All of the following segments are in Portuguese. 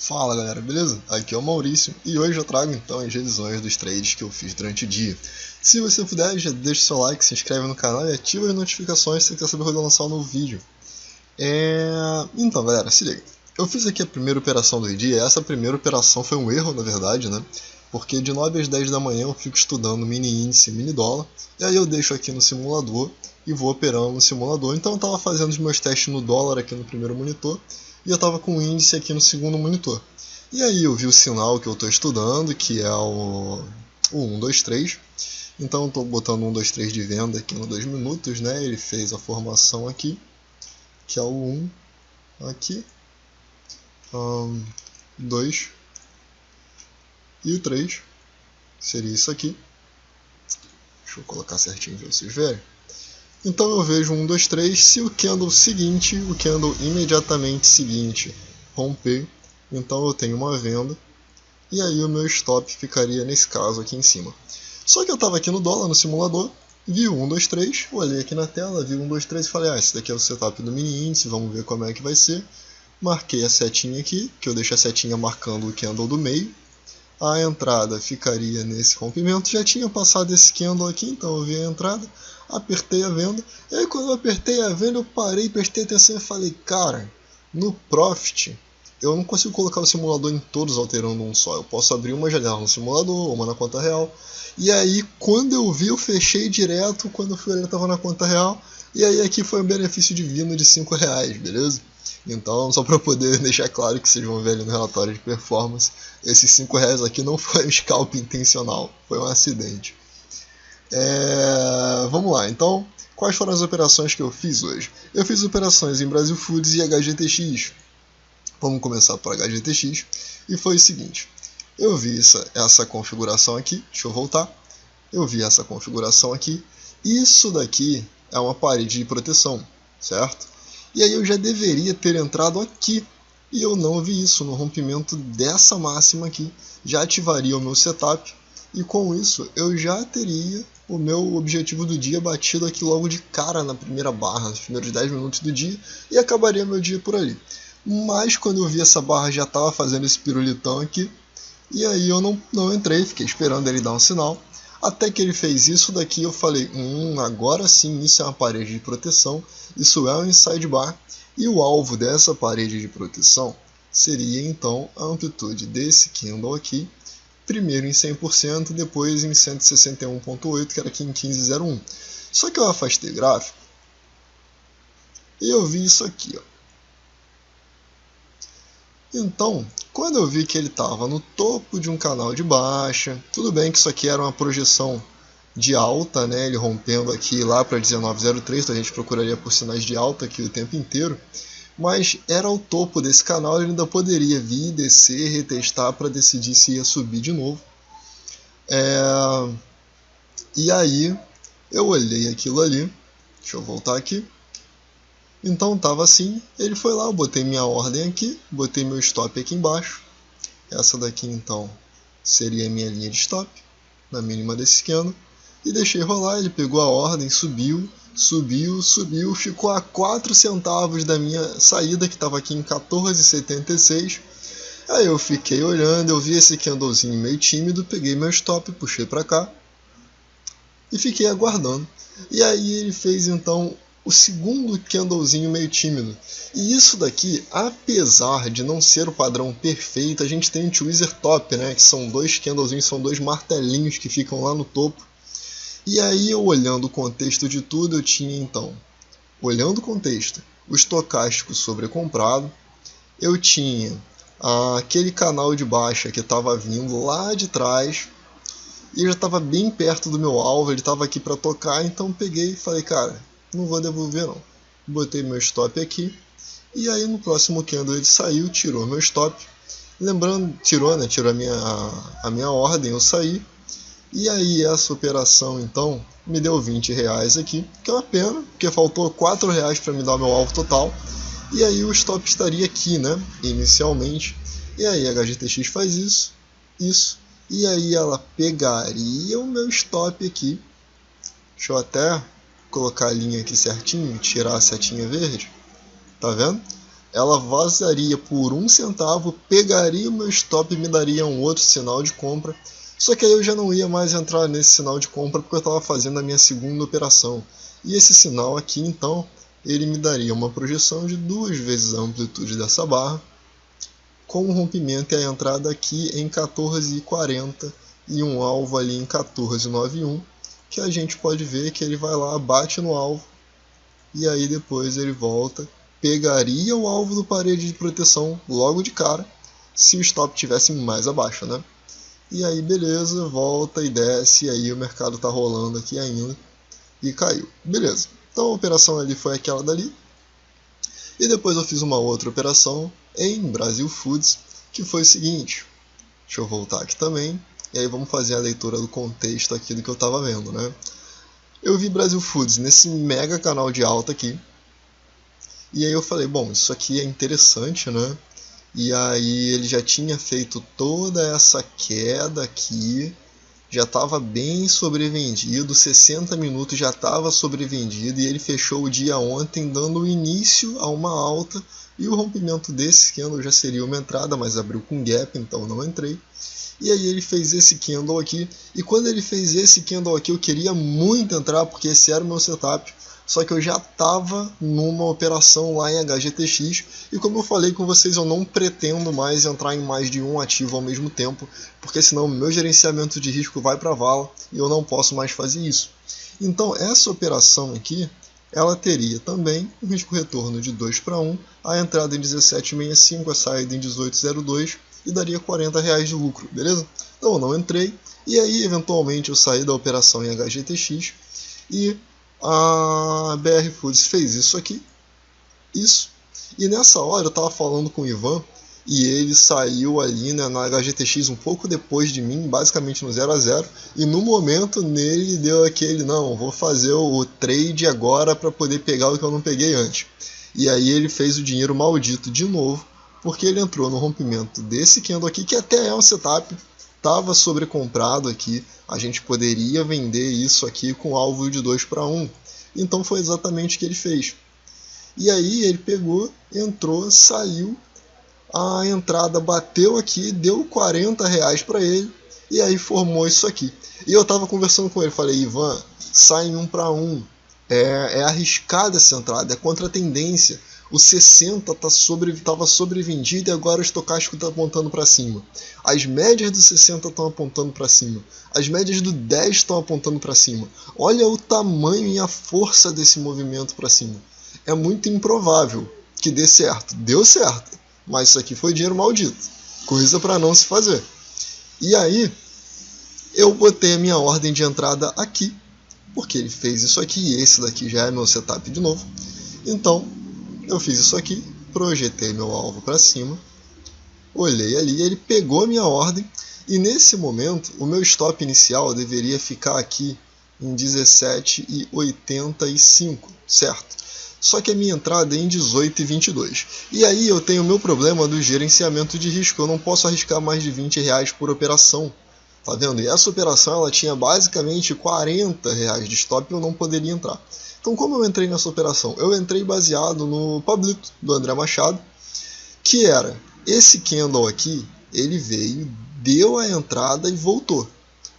Fala galera, beleza? Aqui é o Maurício e hoje eu trago então as revisões dos trades que eu fiz durante o dia. Se você puder, já deixa o seu like, se inscreve no canal e ativa as notificações se você quer saber quando eu lançar um novo vídeo. Então galera, se liga. Eu fiz aqui a primeira operação do dia, e essa primeira operação foi um erro na verdade, né? Porque de 9 às 10 da manhã eu fico estudando mini índice e mini dólar, e aí eu deixo aqui no simulador e vou operando no simulador. Então eu estava fazendo os meus testes no dólar aqui no primeiro monitor, e eu estava com o índice aqui no segundo monitor. E aí eu vi o sinal que eu estou estudando, que é o 1, 2, 3. Então eu estou botando 1, 2, 3 de venda aqui no 2 minutos, né? Ele fez a formação aqui, que é o 1 aqui, 2 e o 3, seria isso aqui. Deixa eu colocar certinho para vocês verem. Então eu vejo 1, 2, 3, se o candle seguinte, o candle imediatamente seguinte romper, então eu tenho uma venda, e aí o meu stop ficaria nesse caso aqui em cima. Só que eu estava aqui no dólar, no simulador, vi o 1, 2, 3, olhei aqui na tela, vi o 1, 2, 3 e falei, esse daqui é o setup do mini índice, vamos ver como é que vai ser. Marquei a setinha aqui, que eu deixo a setinha marcando o candle do meio. A entrada ficaria nesse rompimento, já tinha passado esse candle aqui, então eu vi a entrada, apertei a venda, e aí quando eu apertei a venda eu parei, prestei atenção e falei, cara, no Profit eu não consigo colocar o simulador em todos alterando um só, eu posso abrir uma janela no simulador, uma na conta real, e aí quando eu vi eu fechei direto, quando eu fui olhar estava na conta real, e aí aqui foi um benefício divino de R$5, beleza? Então, só para poder deixar claro que vocês vão ver ali no relatório de performance, esses R$5 aqui não foi um scalp intencional, foi um acidente. Vamos lá, então, quais foram as operações que eu fiz hoje? Eu fiz operações em Brasil Foods e HGTX. Vamos começar por HGTX, e foi o seguinte, eu vi essa configuração aqui, deixa eu voltar, eu vi essa configuração aqui, isso daqui é uma parede de proteção, certo? E aí eu já deveria ter entrado aqui, e eu não vi isso no rompimento dessa máxima aqui, já ativaria o meu setup, e com isso eu já teria o meu objetivo do dia batido aqui logo de cara na primeira barra, nos primeiros 10 minutos do dia, e acabaria meu dia por ali. Mas quando eu vi essa barra já estava fazendo esse pirulitão aqui, e aí eu não entrei, fiquei esperando ele dar um sinal, até que ele fez isso daqui, eu falei, agora sim, isso é uma parede de proteção, isso é um inside bar, e o alvo dessa parede de proteção seria então a amplitude desse candle aqui, primeiro em 100%, depois em 161.8, que era aqui em 15.01. Só que eu afastei gráfico, e eu vi isso aqui, ó. Então, quando eu vi que ele estava no topo de um canal de baixa, tudo bem que isso aqui era uma projeção de alta, né? Ele rompendo aqui lá para 19,03, então a gente procuraria por sinais de alta aqui o tempo inteiro, mas era o topo desse canal, ele ainda poderia vir, descer, retestar para decidir se ia subir de novo. E aí eu olhei aquilo ali, deixa eu voltar aqui. Então estava assim, ele foi lá, eu botei minha ordem aqui, botei meu stop aqui embaixo. Essa daqui então seria a minha linha de stop, na mínima desse candle. E deixei rolar, ele pegou a ordem, subiu, ficou a 4 centavos da minha saída, que estava aqui em 14,76. Aí eu fiquei olhando, eu vi esse candlezinho meio tímido, peguei meu stop, puxei para cá e fiquei aguardando. E aí ele fez então o segundo candlezinho meio tímido. E isso daqui, apesar de não ser o padrão perfeito, a gente tem um tweezer top, né? Que são dois candlezinhos, são dois martelinhos que ficam lá no topo. E aí eu olhando o contexto de tudo, eu tinha então, olhando o contexto, o estocástico sobrecomprado, eu tinha aquele canal de baixa que estava vindo lá de trás, e já estava bem perto do meu alvo, ele estava aqui para tocar, então peguei e falei, cara, não vou devolver não. Botei meu stop aqui, e aí no próximo candle ele saiu, tirou meu stop, lembrando, tirou a minha ordem, eu saí, e aí essa operação então me deu R$20 aqui, que é uma pena, porque faltou R$4 para me dar o meu alvo total, e aí o stop estaria aqui, né, inicialmente, e aí a HGTX faz isso, e aí ela pegaria o meu stop aqui, deixa eu até colocar a linha aqui certinho, tirar a setinha verde, tá vendo? ela vazaria por 1 centavo, pegaria o meu stop e me daria um outro sinal de compra. Só que aí eu já não ia mais entrar nesse sinal de compra porque eu estava fazendo a minha segunda operação. E esse sinal aqui, então, ele me daria uma projeção de 2 vezes a amplitude dessa barra, com o rompimento e a entrada aqui em 14,40 e um alvo ali em 14,91, que a gente pode ver que ele vai lá, bate no alvo, e aí depois ele volta, pegaria o alvo do parede de proteção logo de cara, se o stop tivesse mais abaixo, né? E aí beleza, volta e desce, e aí o mercado tá rolando aqui ainda, e caiu. Beleza, então a operação ali foi aquela dali, e depois eu fiz uma outra operação em Brasil Foods, que foi o seguinte, deixa eu voltar aqui também, e aí vamos fazer a leitura do contexto aqui do que eu estava vendo, né? Eu vi Brasil Foods nesse mega canal de alta aqui, e aí eu falei, bom, isso aqui é interessante, né? E aí ele já tinha feito toda essa queda aqui, já estava bem sobrevendido, 60 minutos já estava sobrevendido, e ele fechou o dia ontem dando início a uma alta, e o rompimento desse candle já seria uma entrada, mas abriu com gap, então não entrei. E aí ele fez esse candle aqui, e quando ele fez esse candle aqui eu queria muito entrar, porque esse era o meu setup, só que eu já estava numa operação lá em HGTX, e como eu falei com vocês, eu não pretendo mais entrar em mais de um ativo ao mesmo tempo, porque senão meu gerenciamento de risco vai para a vala, e eu não posso mais fazer isso. Então essa operação aqui, ela teria também um risco-retorno de 2:1, a entrada em 17,65, a saída em 18,02, e daria R$40 de lucro, beleza? Então eu não entrei, e aí eventualmente eu saí da operação em HGTX, e a BR Foods fez isso aqui, isso, e nessa hora eu estava falando com o Ivan, e ele saiu ali, né, na HGTX um pouco depois de mim, basicamente no 0 a 0, e no momento nele deu aquele, não, vou fazer o trade agora para poder pegar o que eu não peguei antes. E aí ele fez o dinheiro maldito de novo, porque ele entrou no rompimento desse candle aqui, que até é um setup, estava sobrecomprado aqui, a gente poderia vender isso aqui com alvo de 2:1, então foi exatamente o que ele fez. E aí ele pegou, entrou, saiu, a entrada bateu aqui, deu R$40 para ele, e aí formou isso aqui. E eu estava conversando com ele, falei, Ivan, sai em 1:1, é arriscada essa entrada, é contra a tendência. O 60 estava sobrevendido e agora o estocástico está apontando para cima. As médias do 60 estão apontando para cima. As médias do 10 estão apontando para cima. Olha o tamanho e a força desse movimento para cima. É muito improvável que dê certo. Deu certo, mas isso aqui foi dinheiro maldito. Coisa para não se fazer. E aí, eu botei a minha ordem de entrada aqui, porque ele fez isso aqui e esse daqui já é meu setup de novo. Então, eu fiz isso aqui, projetei meu alvo para cima, olhei ali, ele pegou a minha ordem e nesse momento o meu stop inicial deveria ficar aqui em 17,85, certo? Só que a minha entrada é em 18,22. E aí eu tenho o meu problema do gerenciamento de risco, eu não posso arriscar mais de R$20 por operação. Tá vendo? E essa operação ela tinha basicamente R$40 de stop e eu não poderia entrar. Então como eu entrei nessa operação? Eu entrei baseado no Pablito, do André Machado, que era esse candle aqui, ele veio, deu a entrada e voltou.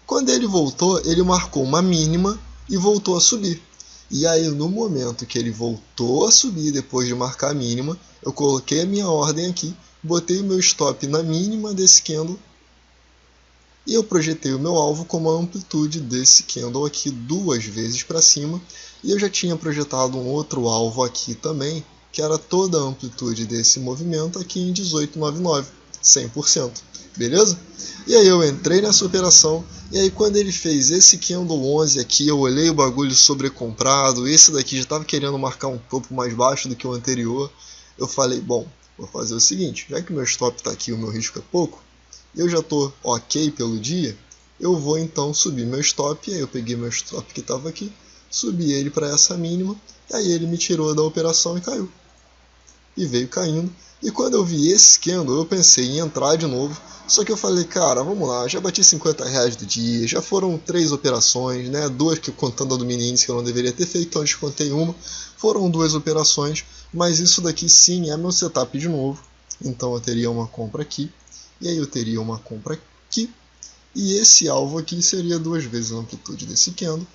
Quando ele voltou, ele marcou uma mínima e voltou a subir. E aí no momento que ele voltou a subir depois de marcar a mínima, eu coloquei a minha ordem aqui, botei o meu stop na mínima desse candle, e eu projetei o meu alvo como a amplitude desse candle aqui 2 vezes para cima, e eu já tinha projetado um outro alvo aqui também, que era toda a amplitude desse movimento aqui em 18,99, 100%, beleza? E aí eu entrei nessa operação, e aí quando ele fez esse candle 11 aqui, eu olhei o bagulho sobrecomprado, esse daqui já estava querendo marcar um topo mais baixo do que o anterior, eu falei, bom, vou fazer o seguinte, já que o meu stop está aqui e o meu risco é pouco, eu já estou ok pelo dia, eu vou então subir meu stop, e aí eu peguei meu stop que estava aqui, subi ele para essa mínima, e aí ele me tirou da operação e caiu. E veio caindo, e quando eu vi esse candle, eu pensei em entrar de novo, só que eu falei, cara, vamos lá, já bati R$50 do dia, já foram 3 operações, né, 2 que contando a do mini índice que eu não deveria ter feito, então eu descontei uma, foram 2 operações, Mas isso daqui sim é meu setup de novo. Então eu teria uma compra aqui, e aí eu teria uma compra aqui, e esse alvo aqui seria 2 vezes a amplitude desse candle.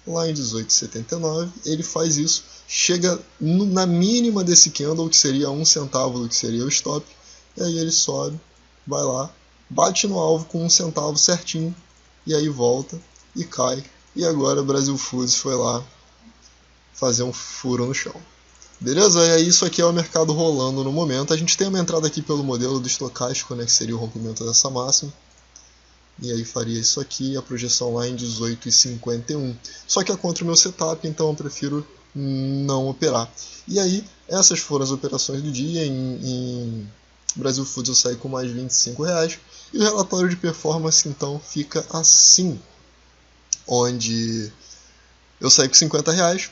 Lá em 18,79 ele faz isso, chega na mínima desse candle, que seria 1 centavo do que seria o stop, e aí ele sobe, vai lá, bate no alvo com 1 centavo certinho, e aí volta e cai. E agora o Brasil Foods foi lá fazer um furo no chão. Beleza? E aí isso aqui é o mercado rolando no momento. A gente tem uma entrada aqui pelo modelo do estocástico, né, que seria o rompimento dessa máxima. E aí faria isso aqui, a projeção lá em 18,51. Só que é contra o meu setup, então eu prefiro não operar. E aí, essas foram as operações do dia. Em Brasil Foods eu saí com mais R$25. E o relatório de performance então fica assim, onde eu saí com R$50.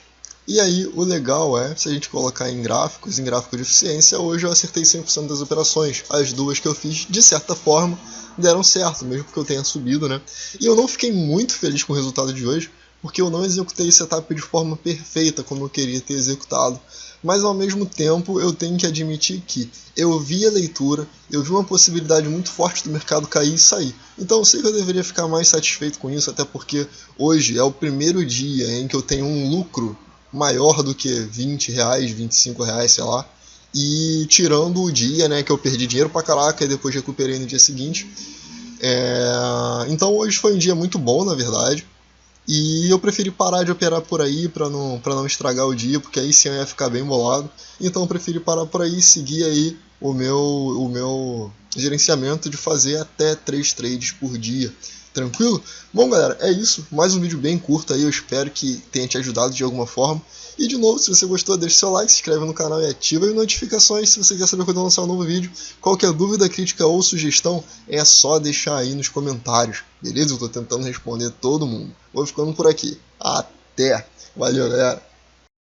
E aí o legal é, se a gente colocar em gráfico de eficiência, hoje eu acertei 100% das operações. As duas que eu fiz, de certa forma, deram certo, mesmo porque eu tenha subido, né? E eu não fiquei muito feliz com o resultado de hoje, porque eu não executei esse setup de forma perfeita como eu queria ter executado. Mas ao mesmo tempo eu tenho que admitir que eu vi a leitura, eu vi uma possibilidade muito forte do mercado cair e sair. Então eu sei que eu deveria ficar mais satisfeito com isso, até porque hoje é o primeiro dia em que eu tenho um lucro maior do que R$20, R$25, sei lá. E tirando o dia, né, que eu perdi dinheiro pra caraca e depois recuperei no dia seguinte. Então hoje foi um dia muito bom, na verdade. E eu preferi parar de operar por aí pra não estragar o dia, porque aí sim eu ia ficar bem bolado. Então eu preferi parar por aí e seguir aí o meu gerenciamento de fazer até 3 trades por dia. Tranquilo? Bom, galera, é isso. Mais um vídeo bem curto aí, eu espero que tenha te ajudado de alguma forma. E de novo, se você gostou, deixa seu like, se inscreve no canal e ativa as notificações se você quer saber quando eu lançar um novo vídeo. Qualquer dúvida, crítica ou sugestão, é só deixar aí nos comentários, beleza? Eu tô tentando responder todo mundo. Vou ficando por aqui. Até! Valeu, galera!